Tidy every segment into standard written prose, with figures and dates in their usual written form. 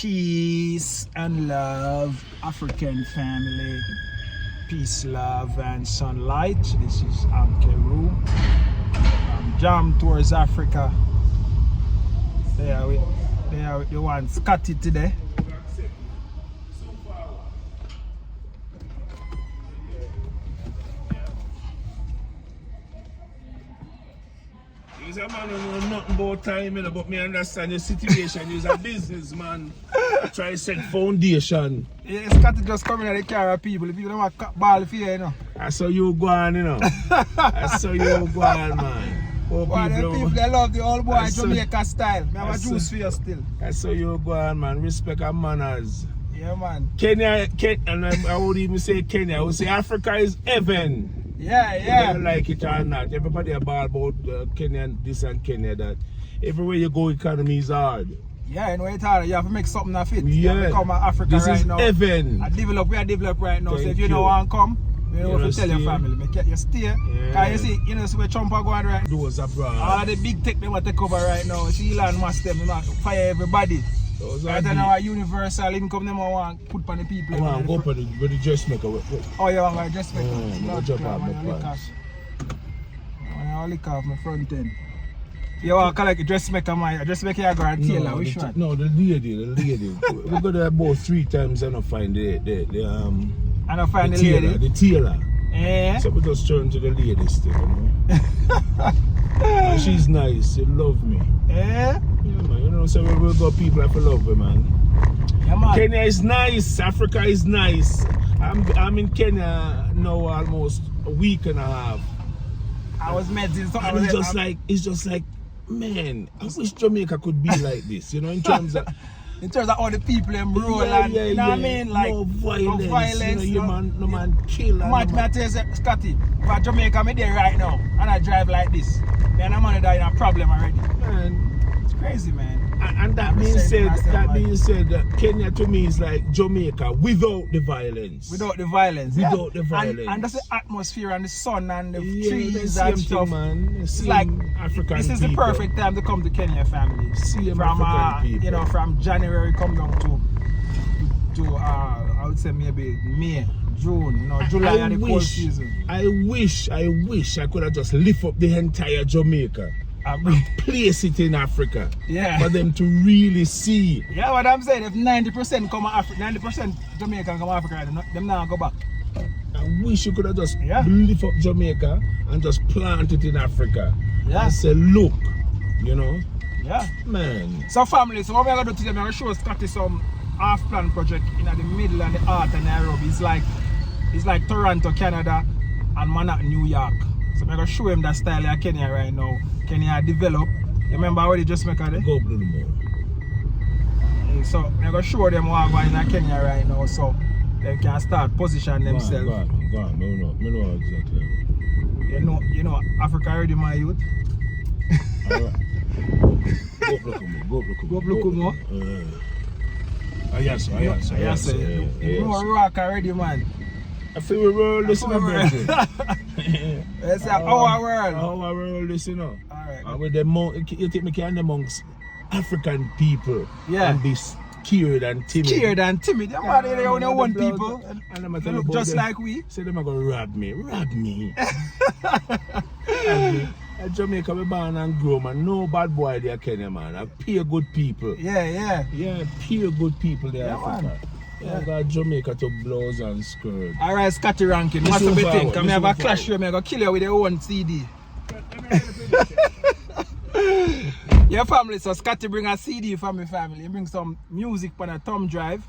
Peace and love, African family. Peace, love, and sunlight. This is Ankeru. I'm jammed towards Africa. There we want Scottie today. He's a man who knows nothing about time, but me understand the situation. He's a businessman. I try to set foundation. Yeah, Scottie just coming at the car of people. If you don't want to ball for you, I saw you go on, I saw you go on, man. Boy, people they love the old boy Jamaica style. I have a juice for you still. I saw you go on, man. Respect and manners. Yeah, man. Kenya, and I would even say Kenya. I would say Africa is heaven. Yeah. Whether you like it or not. Everybody about Kenya, this and Kenya, that. Everywhere you go, economy is hard. Yeah, and when it's hard, you have to make something of it. Yeah. You have to come to Africa this right is now. Heaven. We are develop right now. Thank so if you don't want to come, you have to tell your family. You stay. Yeah. Because you see where Trump are going right now. Those abroad. All the big tech they want to take over right now. See Elon Musk them, they want to fire everybody. Right now, our universal income, they want to put on the people. I want to go for the dressmaker. Oh, you want to dressmaker? I'll jump out my pants. I'll lick off my front end. You want to collect a dressmaker, man? A dressmaker, you got a tailor. Which one? No, the lady. We go there about 3 times and I find the lady? The tailor. Eh? So we just turn to the lady still, you know. And she's nice, she love me. Eh? Yeah, man, you know, so we got people that love her, man. Yeah, man. Kenya is nice, Africa is nice. I'm in Kenya now almost a week and a half. I was meditating something. And it's just like, man, I wish Jamaica could be like this, you know, in terms of all the people them roll and you know what I mean? Like no violence. You know, no man kill. Man, I tell you, Scottie, for Jamaica, me there right now, and I drive like this. Man, I'm on that in a problem already. Man, it's crazy, man. And that being said, Kenya to me is like Jamaica without the violence. Without the violence. And that's the atmosphere and the sun and the trees and stuff. Man. It's like African this is people. The perfect time to come to Kenya, family. From African people. You know, from January come down to I would say maybe May, June, July and the cold season. I wish I could have just lift up the entire Jamaica. And place it in Africa. Yeah. For them to really see. Yeah, what I'm saying, if 90% come to Africa, 90% Jamaican come to Africa, them now go back. I wish you could have just lift up Jamaica and just plant it in Africa. Yeah. And say, look, you know. Yeah. Man. So family, so what we're going to do today, I'm going to show Scottie some half-plan project in the middle and the heart of Nairobi. It's like Toronto, Canada, and Manhattan, New York. So I'm going to show him that style of Kenya right now. Kenya develop. You remember how they just make it? Go blue more. So I'm going to show them what going in Kenya right now so they can start position themselves. Go on. Me know exactly. You know Africa already, my youth. Alright. Go look more. Yes. You know rock already, man. I feel we world this, my brother. It's our world. Our world this, you know. Alright. And with the you think me can amongst African people and be scared and timid. Them are the only one people. And I'm they look just like we. So them are gonna rob me. Jamaica we born and grow, man. No bad boy there, Kenya, man. I pure good people. Yeah, pure good people there, Africa. Man. Yeah, got Jamaica to blows and skirt. Alright, Scottie ranking. What's the big thing? Come here, have a clash with me. I'm going to kill you with your own CD. Yeah, family. So Scottie bring a CD for my family. He bring some music on a thumb drive.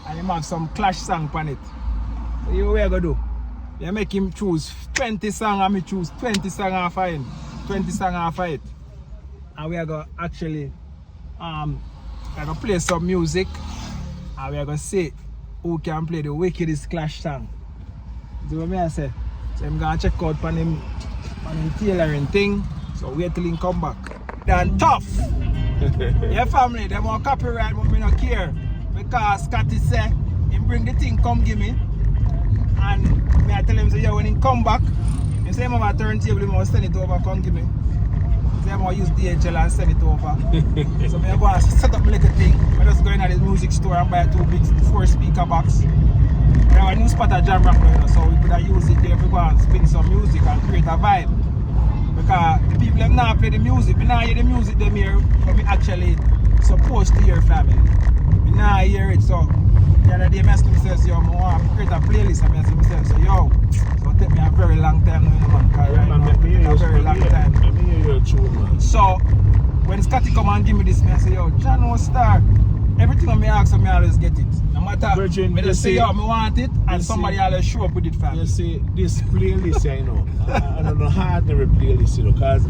And he have some clash song on it. So you what you going to do? You make him choose 20 songs and me choose 20 songs off of him. 20 songs off of it. And we are going to actually play some music. And we are going to see who can play the wickedest clash song. See what I say? So I'm going to check out on him tailoring thing. So wait till he come back. Then tough. Yeah, family, they want copyright, but me not care. Because Scottie say, he bring the thing, come give me. And me I tell him, say, yeah, when he come back, he say, I'm going to turntable, he must send it over, come give me. Say, I'm going to use DHL and send it over. So I'm going to set up my little thing. I just go in Wild Music Store and buy 2 big 4-speaker box. We have a new spot at Jam Rock now, you know, so we could have used it there to go and spin some music and create a vibe. Because the people have not play the music, we not hear the music them here, but we actually supposed to hear family. We not hear it, so the other day I asked myself, yo, I want to create a playlist, and I asked myself, so yo, so it take me a very long time now, you know, man, because right now, a very long time. So, when Scottie come and give me this, I say, yo, John no Star, everything I ask, I always get it. No matter, I just say, yo, I want it, and somebody always show up with it for me. You see, this playlist, I know, I don't know ordinary playlist, you know, because,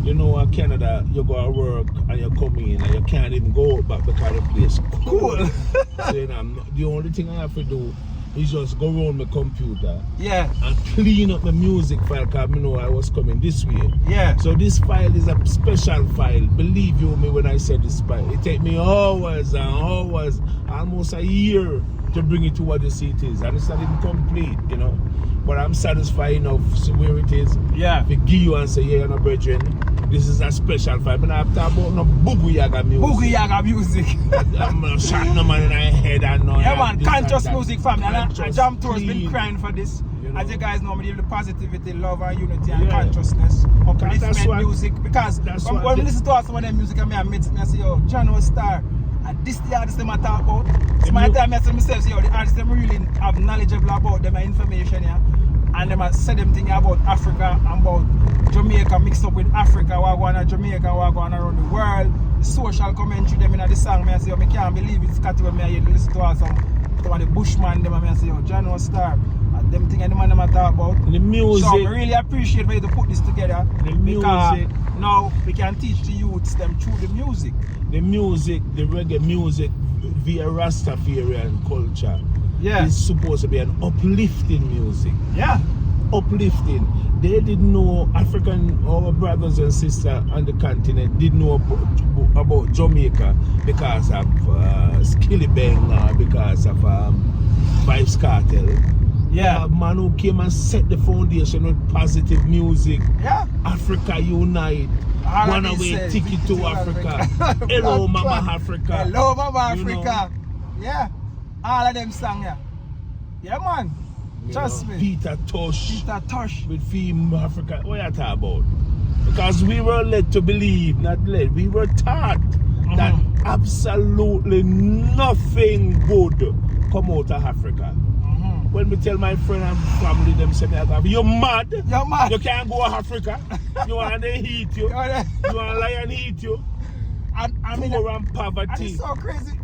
you know, in Canada, you go to work and you come in and you can't even go back because the place cool. So, you know, the only thing I have to do is just go around my computer and clean up my music file because I know I was coming this way. Yeah. So this file is a special file. Believe you me when I said this file. It take me hours and hours, almost a year to bring it to what you see it is. And it's not even complete, you know. But I'm satisfied enough to see where it is. Yeah. To give you and say, yeah, no brethren, this is a special file. But I'm talking about no Boogie Yaga music. Boogie Yaga music. I'm not shot no man in my head and no. Yeah, man, conscious music family. And Jam Tour's clean. been crying for this. You know? As you guys know, I believe the positivity, love, and unity and consciousness of upliftment music. Because when we listen to some of them music, I admit, I say, yo, John no Star. And this the artist them I talk about. So my time I say myself, yo, the artists them really have knowledgeable about them information, yeah. And them I say them thing about Africa and about Jamaica mixed up with Africa, what going on Jamaica, what going around the world. The social commentary them in the song, I say, yo, I can't believe it's Scottie when I hear listen to some of the Bushman them, I say, yo, John no Star. And them thing and the man them I talk about. The music. So we really appreciate for you to put this together. The music. Because now we can teach the youths them through the music. The music, the reggae music via Rastafarian culture is supposed to be an uplifting music. Yeah. Uplifting. They didn't know our brothers and sisters on the continent didn't know about Jamaica because of Skilly Bang or because of Vibes Cartel. Yeah. A man who came and set the foundation with positive music. Yeah. Africa Unite. One away ticket to Africa. Hello, Mama Africa. Hello, Mama Africa. You know? Yeah. All of them songs, yeah. Yeah, man. Trust me. Peter Tosh. With Femme Africa. What are you talking about? Because we were led to believe, not led, we were taught that absolutely nothing good come out of Africa. When we tell my friend and family, them say, you're mad. You're mad. You can't go to Africa. You want them eat you. You want lion eat you. And I mean, poor and poverty. And it's so crazy.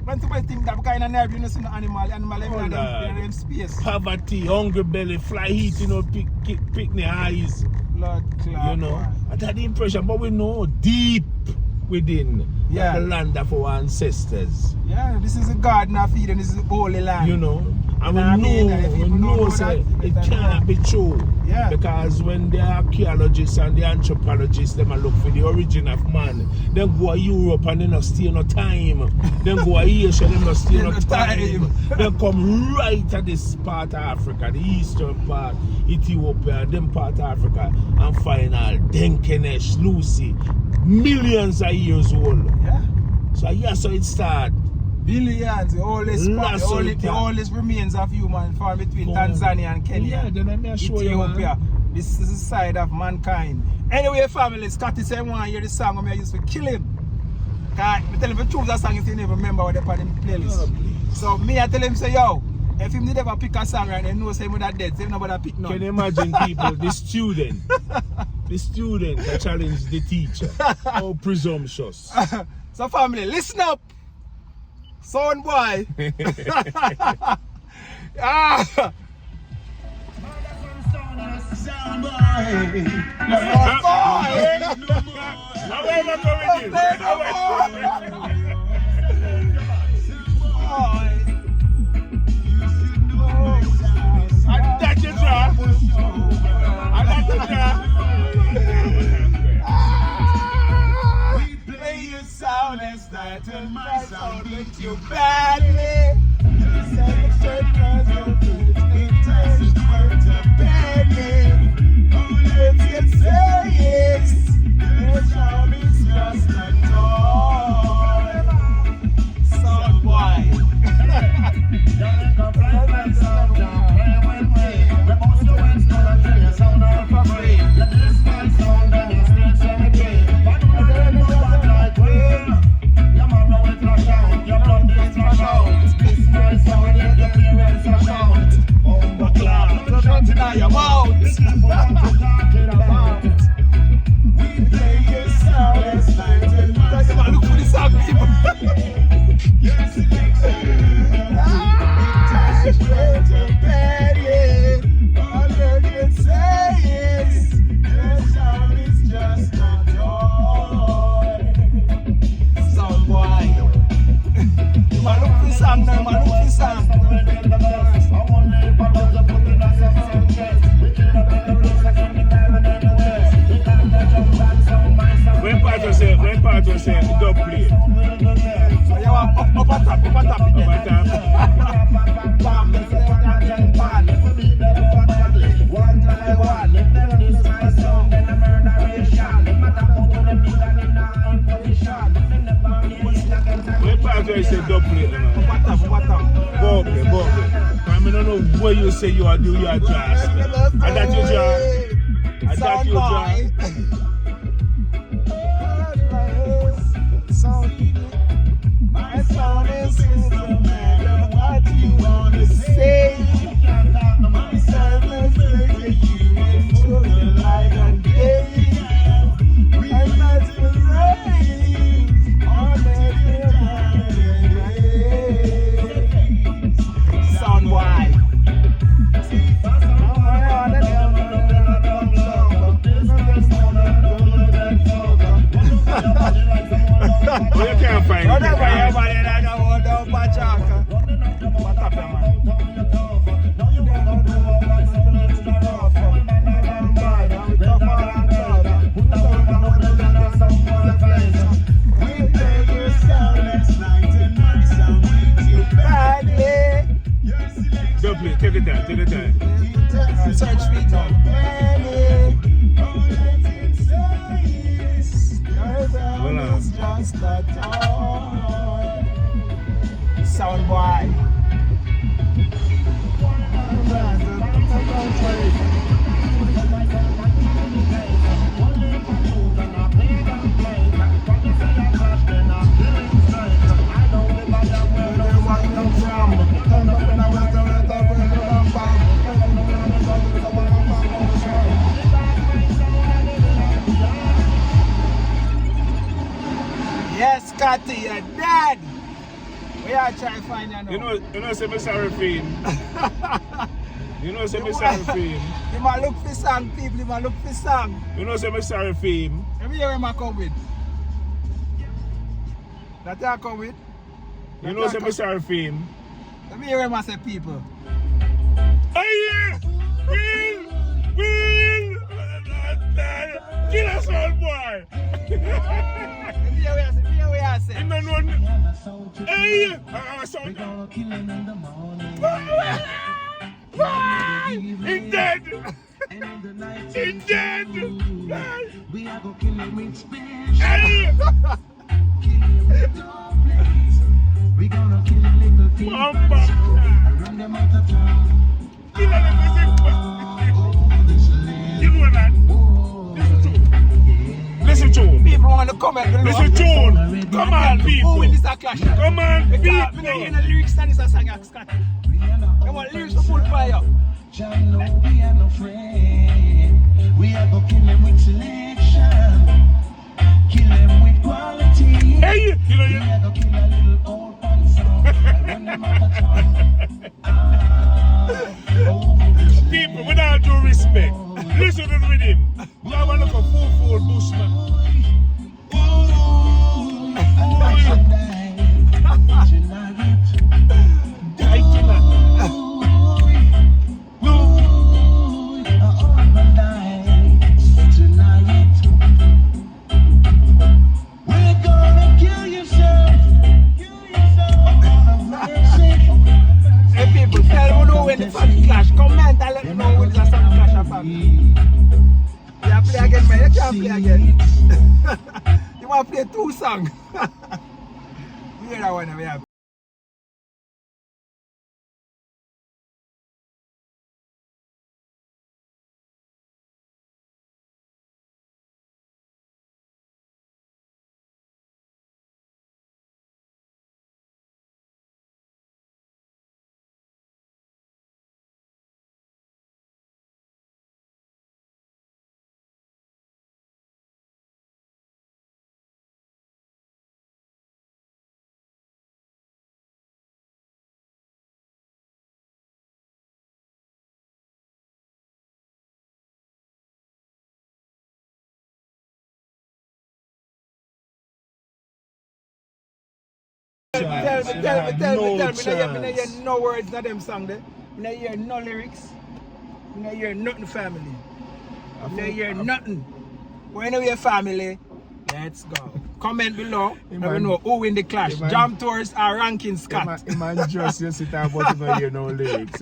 When somebody think that kind of nerve, you know, see the animal living in space. Poverty, hungry belly, fly heat, you know, pick the eyes. Lord, you know, and that's the impression. But we know deep within the land of our ancestors. Yeah, this is a garden of Eden, this is a holy land. You know. And we know that it cannot be true. Yeah. Because when the archaeologists and the anthropologists them look for the origin of man, then go to Europe and they not stay no time. Then go to Asia, they not stay no time. They come right at this part of Africa, the eastern part, Ethiopia, them part of Africa, and find out Denkenesh, Lucy, millions of years old. Yeah. So it starts. Billions, the oldest remains of human found between Tanzania and Kenya. Yeah, then I'm sure Ethiopia. This is the side of mankind. Anyway, family, Scottie said, I want to hear the song I used to kill him. I tell him to choose that song if he never remember what they put in the playlist. So me, I tell him, say, yo, if he did ever pick a song right, they know say him that dead, so him nobody pick none. Can you imagine people, the student that challenged the teacher. How presumptuous. So family, listen up. Sound boy. Ah. Sound boy. Sound is that and my sound beat you badly. You say the church cause you're good. It takes work to bend me. Let's get serious. The job is just a toy. Sound boy. I don't know what you say you are doing your just. I got your job. I got your job. My sound is no matter what you want to say. My sound is taking you into the light and day. I must raise on every sound wide. You can't find it. Take it down, take it down. Search me now. Sound boy. Yes, Scottie, you're dead. We are trying to find you now. You know, say me sorry for him. You know, say me sorry for him. You might look for song, people. You might look for song. You know, say me sorry for him. Let me hear him come with. That you come with. You know, say me sorry for him. Let me hear him say people. Hey, Will! Kill us all, boy! Let me hear what I say. In the run. Hey! Sound. He's dead! He's dead! We are going to kill him with special. Hey! We gonna kill a little thing. Mamba! Run them out of town. Kill a little thing. You know that? Listen to him. People want to come and Listen to him. Come on, people. Who win this a clash? Come on, We people. don't hear the lyrics and this a song, Scottie. They want lyrics to full fire. Jah know we are no friend. We are gonna kill him with selection. Kill him with quality. Hey, you know We you. are gonna kill a little old punk song. Run them out of town. People, with all due respect, listen to the rhythm. You have a look of fool bushman. Hey people, tell me know when the family clash. Comment and let me know when there's some clash of family. You want to play again, man? You can't play again. You want to play 2 songs? We hear that one, we have. Tell me, I hear no words of them song there. I hear no lyrics. I hear nothing family. I hear nothing. When you hear family, Let's go. Comment below. Let man- me know who win the clash. man- Jam Tourist or Ranking Scott. Man, just you sit about him here no lyrics.